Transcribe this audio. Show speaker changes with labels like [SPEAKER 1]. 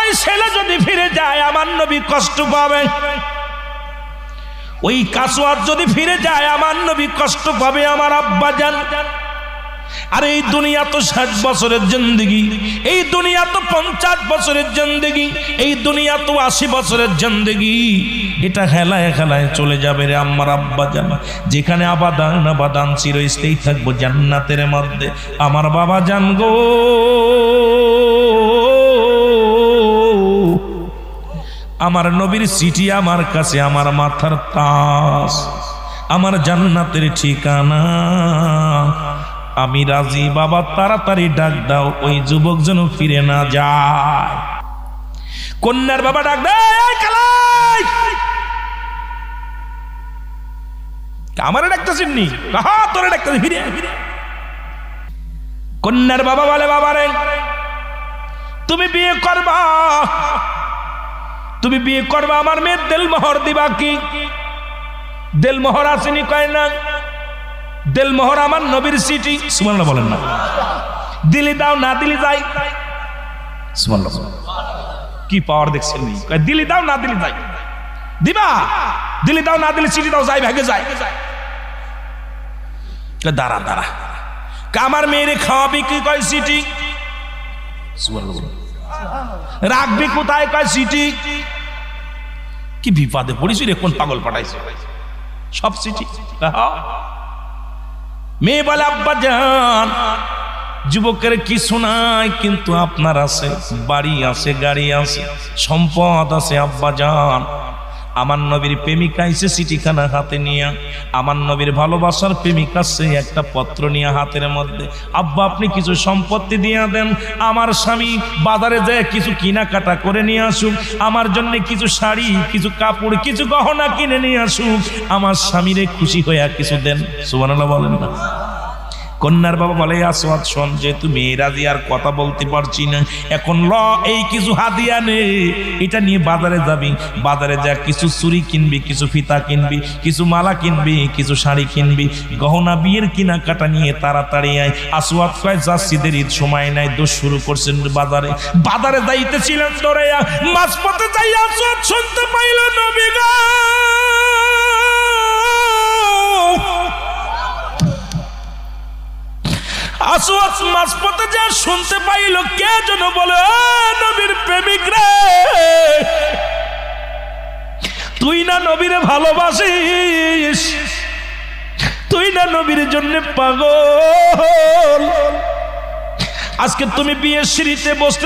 [SPEAKER 1] ওই ছেলে যদি ফিরে যায় আমার নবী কষ্ট পাবে, ওই কাসওয়াত যদি ফিরে যায় আমার নবী কষ্ট পাবে আমার আব্বাজান। আর এই দুনিয়া তো 60 বছরের জিন্দেগি, এই দুনিয়া তো 50 বছরের জিন্দেগি, এই দুনিয়া তো 80 বছরের জিন্দেগি। এটা খেলায় খেলায় চলে যাবে রে আমার আব্বাজান। যেখানে আবাদান আবাদান চিরস্থায়ী থাকবো জান্নাতের মধ্যে। আমার বাবা জান গো, আমার নবীর চিঠি আমার কাছে আমার মাথার তাজ, আমার জান্নাতের ঠিকানা। আমি রাজি বাবা, তাড়াতাড়ি ডাক দাও, ওই যুবক যেন ফিরে না যায়। কন্যার বাবা ডাক দেয়, কালাই আমারে ডাকতেছিস নি? কাহা তোরে ডাকতেছিস? ফিরে ফিরে। কন্যার বাবা বলে, বাবা রে তুমি বিয়ে করবা, তুমি বিয়ে করবা, আমার মেয়ের দেলমোহর দিবা কি? দেলমোহর আসেনি? কয় না। দেলমোহর আমার নবীর চিঠি। সুবহানাল্লাহ বলেন না। দিলি দাও, না দিলি যাই। সুবহানাল্লাহ। কি পাওয়ার দেখছেন? কয় দিলি দাও, না দিলি যাই। দিবা? দিলি দাও, না দিলি চিঠি দাও, যাই ভাগে যাই। দাঁড়া দাঁড়া, আমার মেয়েরে খাওয়াবি কি? কয় চিঠি। সুবহানাল্লাহ। রাখবি কোথায়? কয় চিঠি। কি বিপদে পড়িস রে, কোন পাগল পাঠাইছে? সব চিঠি। মেয়ে বলে, আব্বা জান যুবকের কিছু নাই, কিন্তু আপনার আছে, বাড়ি আছে, গাড়ি আছে, সম্পদ আছে। আব্বা জান আমার নবীর প্রেমিকা এসে চিঠিখানা হাতে নিয়ে, আমার নবীর ভালোবাসার প্রেমিকা সে একটা পত্র নিয়ে হাতের মধ্যে। আব্বা আপনি কিছু সম্পত্তি দিয়ে দেন, আমার স্বামী বাজারে যায় কিছু কেনাকাটা করে নিয়ে আসুক, আমার জন্য কিছু শাড়ি, কিছু কাপড়, কিছু গহনা কিনে নিয়ে আসুক, আমার স্বামীরে খুশি হইয়া কিছু দেন। সুবহানাল্লাহ বলেন না। কন্যার বাবা বলে, আসওয়াদ শোন, যেহেতু মেয়ে রাজি আর কথা বলতে পারছি না, এখন ল এই কিছু হাদিয়া নে, এটা নিয়ে বাজারে যাবি, বাজারে যা কিছু চুড়ি কিনবি, কিছু ফিতা কিনবি, কিছু মালা কিনবি, কিছু শাড়ি কিনবি, গহনা বিয়ের কেনাকাটা নিয়ে তাড়াতাড়ি আয়। আসওয়াদ কয় যাচ্ছি, দেরির সময় নাই। দোষ শুরু করছেন বাজারে। বাজারে যাইতেছিলেন দৌড়াইয়া, মাঝপথে যাই আসওয়াদ শুনতে পাইল নবী গো, আসওয়াদ মাঝপথে যা শুনতে পাইল কে যেন বলে, নবীর প্রেমিক রে, তুই না নবীরে ভালোবাসিস, তুই না নবীর জন্য পাগল, আজকে তুমি বিয়ের সিঁড়িতে বসতে